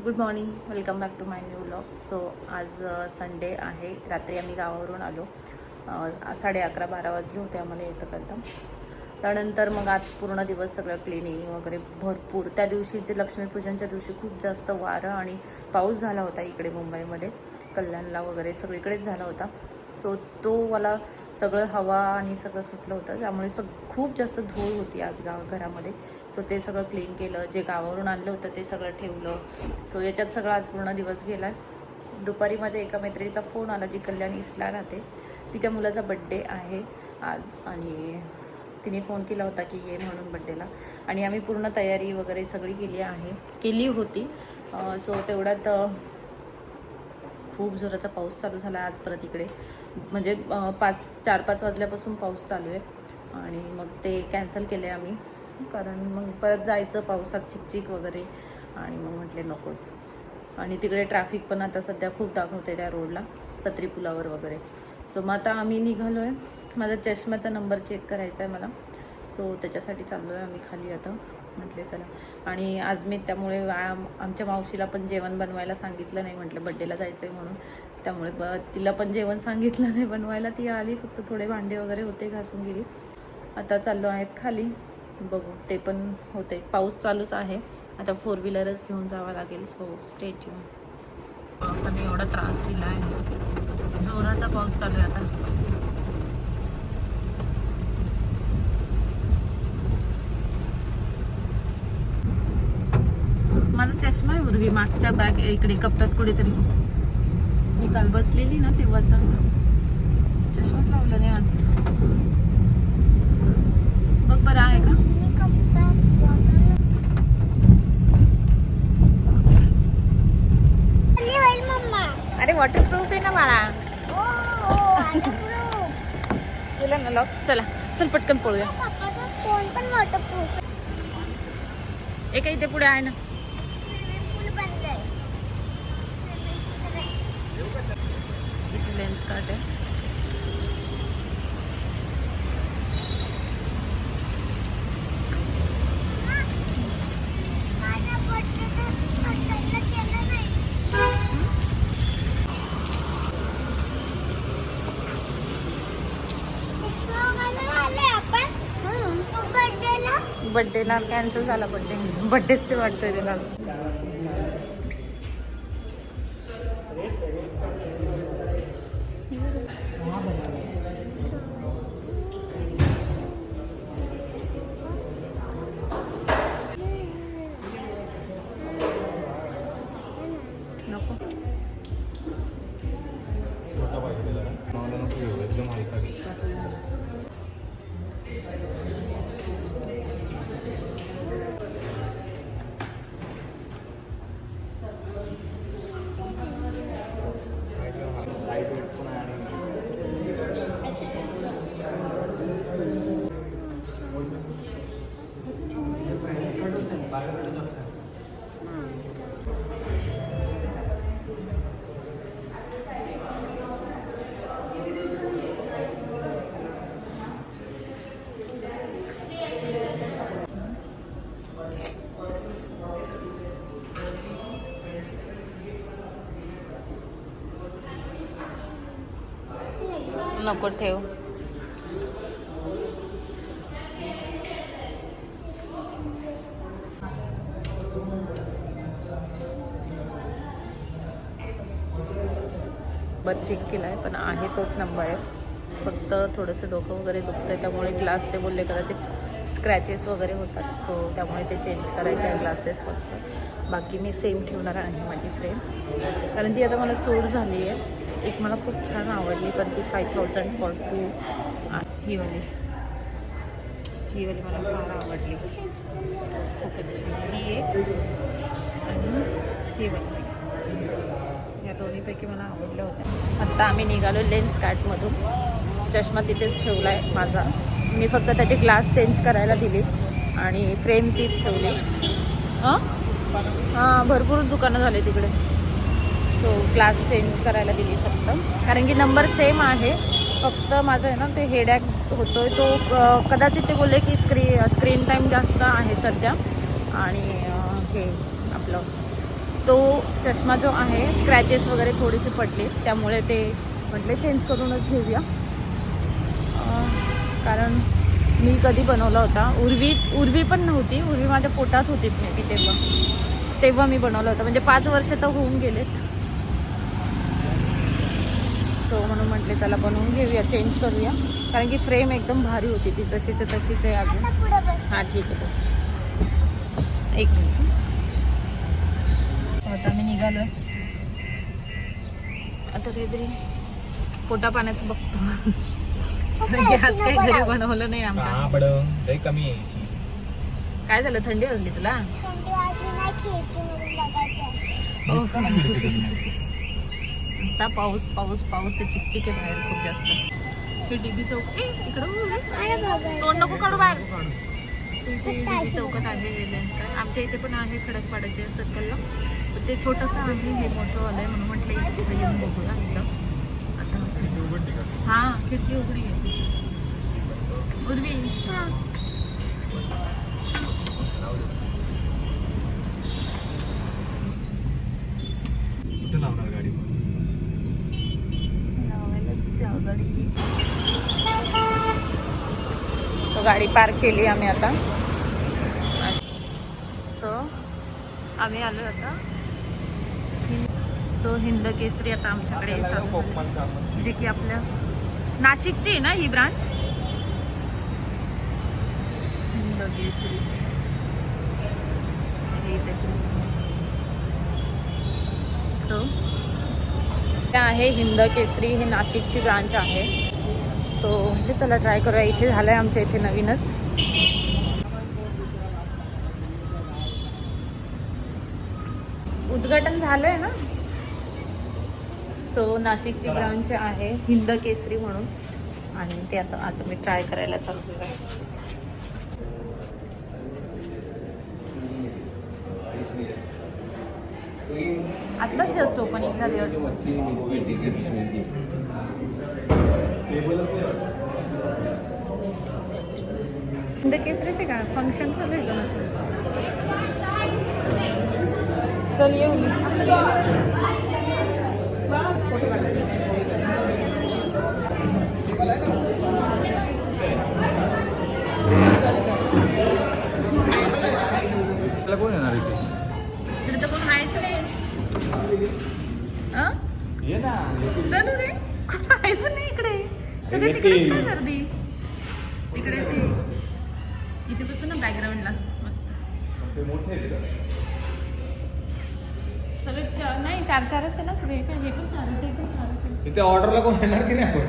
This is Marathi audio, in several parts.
Good morning, welcome back to my new vlog. So आज संडे आहे. रात्री आम्ही गावावरून आलो. 11:30-12 वाजले होते आम्हाला येतं करता. त्यानंतर मग आज पूर्ण दिवस सगळं क्लिनिंग वगैरे भरपूर. त्या दिवशी लक्ष्मीपूजनच्या दिवशी खूप जास्त वारं आणि पाऊस झाला होता इकडे मुंबईमध्ये, कल्याणला वगैरे सगळीकडेच झाला होता. सो तो मला सगळं हवा आणि सगळं सुटलं होतं, त्यामुळे खूप जास्त धूळ होती आज घरामध्ये. सो ते सगळं क्लीन केलं. जे गावावरून आणलं होतं ते सगळं ठेवलं. सो याच्यात सगळा आज पूर्ण दिवस गेला. दुपारी माझ्या एका मैत्रिणीचा फोन आला, जी कल्याण ईस्टला राहते. तिच्या मुलाचा बड्डे आहे आज आणि तिने फोन केला होता की ये म्हणून बड्डेला. आणि आम्ही पूर्ण तयारी वगैरे सगळी केली होती. सो तेवढ्यात खूप जोराचा पाऊस चालू झाला आज परत इकडे. म्हणजे 4-5 वाजल्यापासून पाऊस चालू आहे आणि मग ते कॅन्सल केले आम्ही, कारण मग परत जायचं पावसात चिकचिक वगैरे, आणि मग म्हटले नकोच. आणि तिकडे ट्रॅफिक पण आता सध्या खूप दाखवते त्या रोडला, पत्री पुलावर वगैरे. सो मग आता आम्ही निघालो आहे. माझा चष्म्याचा नंबर चेक करायचा आहे मला. सो त्याच्यासाठी चाललो आहे आम्ही खाली आता. म्हटले चला. आणि आज मी त्यामुळे आमच्या मावशीला पण जेवण बनवायला सांगितलं नाही, म्हटलं बड्डेला जायचं आहे म्हणून. त्यामुळे तिला पण जेवण सांगितलं नाही बनवायला. ती आली, फक्त थोडे भांडे वगैरे होते घासून गेली. आता चाललो आहेत खाली, बघू ते पण होते. पाऊस चालूच आहे. आता 4 व्हीलरच घेऊन जावं लागेल. So stay tune. पावसाने एवढा त्रास दिला आहे, जोराचा पाऊस चालू आहे आता. माझा चष्मा आहे उर्वी, मागच्या बॅग इकडे कप्प्यात कुठेतरी. मी काल बसलेली ना तेव्हाचा चष्माच लावला नाही आज. बघ बरं आहे का? अरे वॉटरप्रूफ आहे ना मला. तुला ना लॉक. चला चल पटकन पळूया. एक इथे पुढे आहे ना. लेन्स कार्ट आहे. बड्डेला कॅन्सल झाला. बड्डेच ते वाटतोय त्याला. नको नको ठेव. बस चेक केला आहे, पण आहे तोच नंबर आहे. फक्त थोडंसं डोकं वगैरे दुखतं आहे, त्यामुळे ग्लास ते बोलले कदाचित स्क्रॅचेस वगैरे होतात. सो त्यामुळे ते चेंज करायचे आहे ग्लासेस फक्त. बाकी मी सेम ठेवणार आहे माझी फ्रेम, कारण ती आता मला सूट झाली आहे. एक मला खूप छान आवडली, पण ती 5000 फॉर 2. ही वाली मला फार आवडली, खूप अच्छी. ही एक आणि ही वाली, या दोन्हीपैकी मला आवडल्या होत्या. आत्ता आम्ही निघालो लेन्स कार्टमधून. चष्मा तिथेच ठेवला आहे माझा. मी फक्त त्याचे ग्लास चेंज करायला दिली आणि फ्रेम तीच ठेवली. हां भरपूर दुकानं झाले तिकडे. सो ग्लास चेंज करायला दिली फक्त, कारण की नंबर सेम आहे. फक्त माझं आहे ना ते हेडॅक होतोय तो. कदाचित ते बोलले की स्क्रीन टाईम जास्त आहे सध्या, आणि हे आपलं तो चष्मा जो आहे स्क्रॅचेस वगैरे थोडेसे पडले, त्यामुळे ते म्हटले चेंज करूनच घेऊया. कारण मी कधी बनवला होता, उर्वी पण नव्हती, उर्वी माझ्या पोटात होती मी तेव्हा मी बनवला होता, म्हणजे 5 वर्ष तर होऊन गेलेत. सो म्हणून म्हटले चला बनवून घेऊया, चेंज करूया, कारण की फ्रेम एकदम भारी होती ती, तशीच आहे अजून. हां ठीक आहे, बस 1 मिनिट. आता मी निघालो आहे, आता काहीतरी पोटा पाण्याचं बघतो. आज काही घरी बनवलं नाही आमच्या. कमी आहे. काय झालं, थंडी वाजली तुला? नुसता पाऊस पाऊस पाऊस आहे, चिकचिक आहे बाहेर खूप जास्त. हे डीबी चौक इकडं तोंड नको काढू बाहेर. डीबी चौकात आहे रिलायन्स काय, आमच्या इथे पण आहे खडकपाड्याच्या सर्कलला, तर ते छोटंसं आहे, हे मोठं आलंय म्हणून म्हटलं इथे येऊन बघूया एकदम. हां खिडकी उघडी आहे. उर्वी कुठे लावणार गाडी? सो गाडी पार्क केली आम्ही आता. सो आम्ही आलो आता. सो हिंद केसरी आता आमच्याकडे जे की आपल्या नाशिकची आहे ना ही ब्रांच. हिंद केसरी सो आहे हिंद केसरी, हे नाशिकची ब्रांच आहे. सो हे चला ट्राय करूया. इथे झालं आहे आमच्या इथे नवीनच. उद्घाटन झालं आहे ना. सो नाशिकची ब्रांच आहे हिंद केसरी म्हणून, आणि ते आता आज मी ट्राय करायला चालू आहे. आत्ताच जस्ट ओपनिंग झाली. हिंद केसरीचे का फंक्शन चालू आहे का नसेल? चल येऊ मी. कोण येणार इथे? इकडे तर कोण राहायचं नाही. ये ना. चलू रे, कोण राहायचं नाही इकडे, सगळे तिकडेच काय गर्दी. तिकडे ते इथे बसून ना बॅकग्राऊंडला मस्त. सगळे नाही 4-4च आहे ना सगळे. हे पण 4 आहे, ते पण 4च आहे. इथे ऑर्डरला कोण येणार की नाही आपण?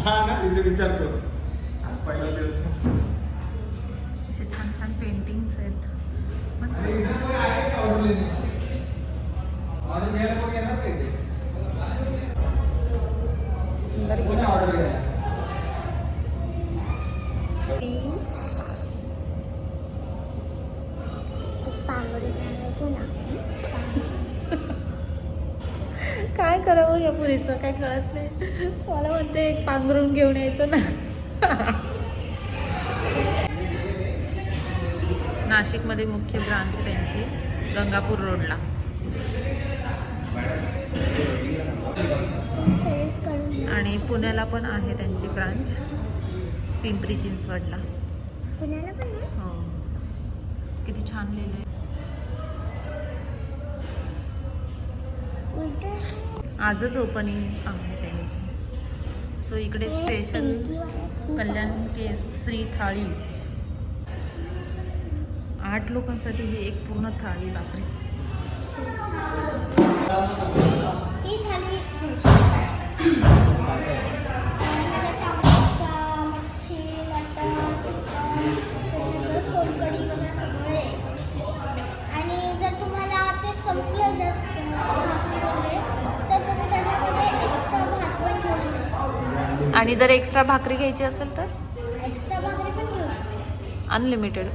हा ना, तिथे विचारतो. असे छान छान पेंटिंग्स आहेत मस्त. सुंदर काय करावं या पुरीचं काय कळत नाही मला. म्हणते एक पांघरून घेऊन यायचं ना. नाशिकमध्ये मुख्य ब्रांच त्यांची गंगापूर रोडला. आणि पुण्याला पण आहे त्यांची ब्रांच, पिंपरी चिंचवडला. पुण्याला पण आहे? हो. किती छान लिहिलंय. आजच ओपनिंग आहे त्यांची. सो इकडे स्पेशल कल्याण केसरी थाळी 8 लोकांसाठी. ही एक पूर्ण थाळी. बापरे. ही थाळी मच्छी, मटण, चिकन, सोलकढी वगैरे सगळं आहे. आणि जर तुम्हाला ते संपलं जर भाकरी वगैरे तर तुम्ही त्याच्यामध्ये एक्स्ट्रा भात पण घेऊ शकता. आणि जर एक्स्ट्रा भाकरी घ्यायची असेल तर एक्स्ट्रा भाकरी पण घेऊ शकता. अनलिमिटेड.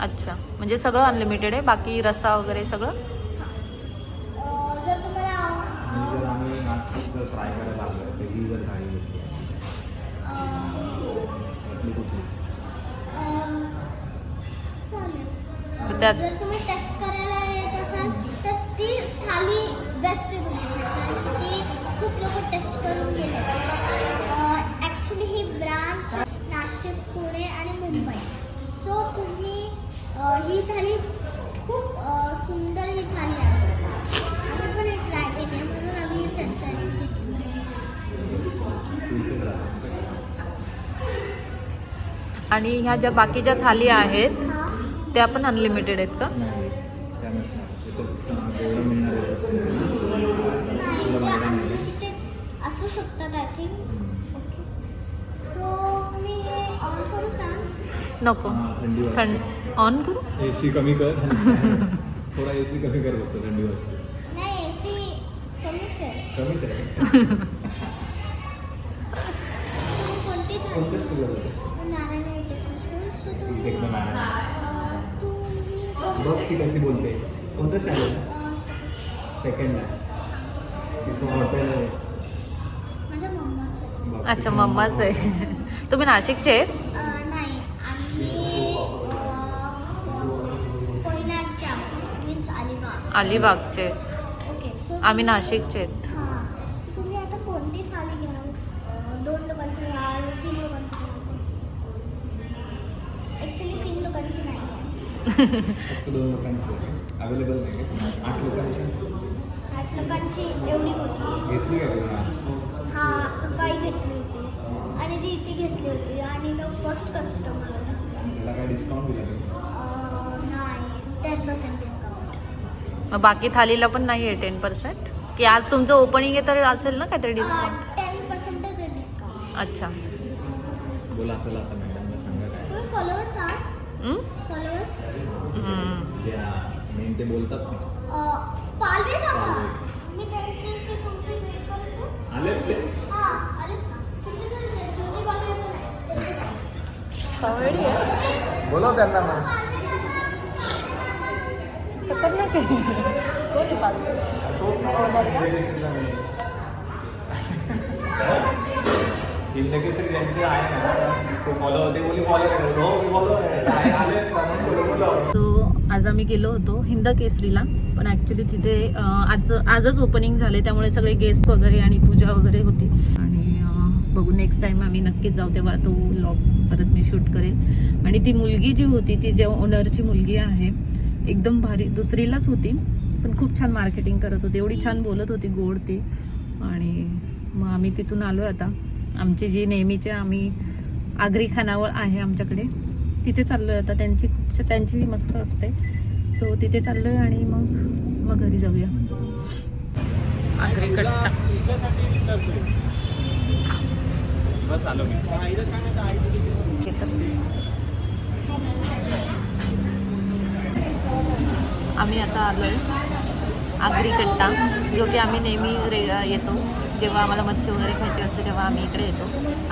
अच्छा, म्हणजे सगळं अनलिमिटेड आहे, बाकी रस्सा वगैरे सगळं. जर तुम्हाला आम्ही नाशिक ट्राय करायला लागलो तर ही जर थाळी घेतली कुठली चालेल. त्यात जर तुम्ही टेस्ट करायला येत करून गेले. ॲक्च्युली ही ब्रांच नाशिक, पुणे आणि मुंबई. सो तुम्ही ही थाली खूप सुंदर ही थाली आहे. आम्ही पण एक ट्राय केली आहे म्हणून आम्ही ही फ्रँचायझी घेतली. आणि ह्या ज्या बाकीच्या थाली आहेत हां त्या पण अनलिमिटेड आहेत का? नाही त्या नसणार त्याच्यात एवढं मिळणार नाही, ते अनलिमिटेड असू शकतात आय थिंक. ओके, सो मी हे ऑन करू फॅन्स? नको, थंडी वाजते. थंड ऑन करू. AC कमी कर थोडा AC कमी कर फक्त थंडी वाजते. नाही, AC कमीच आहे. कमीच आहे. तुम्ही कोणती थाली? कोणत्या स्कूलला जातेस? Narayan technical school. सो तुम्ही एकदम तुम्ही बघ ती कशी बोलते. कोणतं स्टँडर्ड? सेकंडला. तिचं हॉटेल आहे. माझ्या मम्माचं आहे. बघ, अच्छा, तिची मम्माच आहे. तुम्ही नाशिकचे आहेत? नाही, आम्ही कोयनाच्या मीन्स अलिबाग. अलिबागचे. ओके, सो आम्ही नाशिकचे आहेत. हां, सो तुम्ही आता कोणती थाली घ्याल? 2 लोकांची घ्याल, 3 लोकांची घ्याल? ॲक्च्युली 3 लोकांची नाही आहे. फक्त 2 लोकांची अवेलेबल नाही का? 8 लोकांची 8 लोकांची एवढी मोठी आहे. घेतली का तुम्ही आज? हां, सकाळी घेतली होती आणि ती इथे घेतली होती आणि तो फर्स्ट कस्टमर होता आमचा. त्याला काय डिस्काउंट दिला तुम्ही? नाही, 10% डिस्काउंट. मग बाकी थालीला पण नाही आहे 10%? की आज तुमचं ओपनिंग आहे तर असेल ना काहीतरी डिस्काउंट? 10% आहे डिस्काउंट. अच्छा. बोला असेल आता मॅडमला सांगा काय तुम्ही फॉलोअर्स आहात? हं? फॉलोअर्स? जे मेन ते बोलतात ना. पालवे काका, पालवे. मी त्यांच्याशी तुमची भेट करू का? आलेच ते हां, आलेत का? किचनमध्येच आहे. ज्योती पालवे पण आहे. कॉमेडी आहे. बोलव त्यांना मग. खतरनाक आहे. कोण आहे पालवे? तोच हिंदकेसरी ज्यांचे आहे ना ते फॉलो ते बोली फॉलो करतो. हो मी फॉलो आले बोलव. तो आज आम्ही गेलो होतो हिंद केसरीला, पण ॲक्च्युली तिथे आजच ओपनिंग झाले, त्यामुळे सगळे गेस्ट वगैरे आणि पूजा वगैरे होती. आणि बघू नेक्स्ट टाइम आम्ही नक्कीच जाऊ, तेव्हा तो व्लॉग परत मी शूट करेल. आणि ती मुलगी जी होती ती जेव्हा ओनरची मुलगी आहे, एकदम भारी, दुसरीलाच होती पण खूप छान मार्केटिंग करत होती, एवढी छान बोलत होती, गोड ती. आणि मग आम्ही तिथून आलो. आता आमची जी नेहमीचे आम्ही आगरी खानावळ आहे आमच्याकडे, तिथे चाललो आहे आता. त्यांची मस्त असते, सो तिथे चाललो आहे. आणि मग घरी जाऊया. आगरी कट्टा बस आलो मी. आम्ही आता आलोय आगरी कट्टा, जो की आम्ही नेहमी येतो जेव्हा आम्हाला मच्छी वगैरे खायची असते तेव्हा आम्ही इकडे येतो.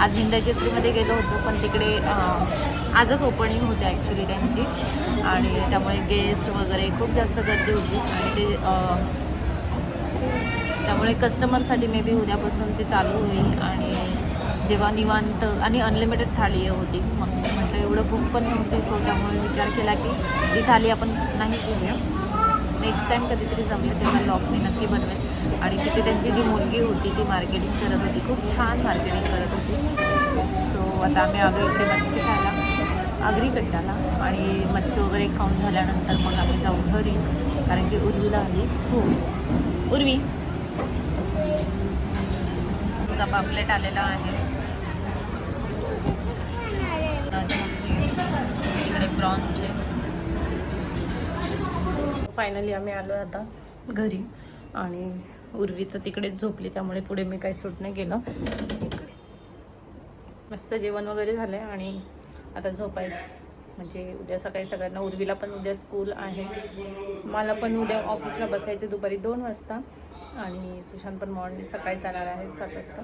आज हिंद केसरीमध्ये गेलो होतो, पण तिकडे आजच ओपनिंग होते ॲक्च्युली त्यांची, आणि त्यामुळे गेस्ट वगैरे खूप जास्त गर्दी होती. आणि ते त्यामुळे कस्टमरसाठी मे बी उद्यापासून ते चालू होईल. आणि जेव्हा निवांत आणि अनलिमिटेड थाळी होती, मग म्हटलं एवढं भूक पण नव्हती, सो त्यामुळे विचार केला की ती थाळी आपण नाही घेऊया. नेक्स्ट टाईम कधीतरी जमलं तेव्हा व्लॉग मी नक्की बनवेल. आणि तिथे त्यांची जी मुलगी होती ती मार्केटिंग करत होती, खूप छान मार्केटिंग करत होती. सो आता आम्ही आलो इकडे मच्छी खायला आगरी कट्टाला, आणि मच्छी वगैरे खाऊन झाल्यानंतर मग आम्ही जाऊ घरी, कारण की उर्वीला आली. सो उर्वी सुद्धा पापलेट आलेला आहे, इकडे प्रॉन्स आहे. फायनली आम्ही आलो आता घरी, आणि उर्वी तर तिकडेच झोपली, त्यामुळे पुढे मी काही शूट नाही केलं. मस्त जेवण वगैरे झालं आहे आणि आता झोपायचं, म्हणजे उद्या सकाळी सगळ्यांना. उर्वीला पण उद्या स्कूल आहे, मला पण उद्या ऑफिसला बसायचं दुपारी 2 वाजता, आणि सुशांत पण सकाळी जाणार आहे 7 वाजता.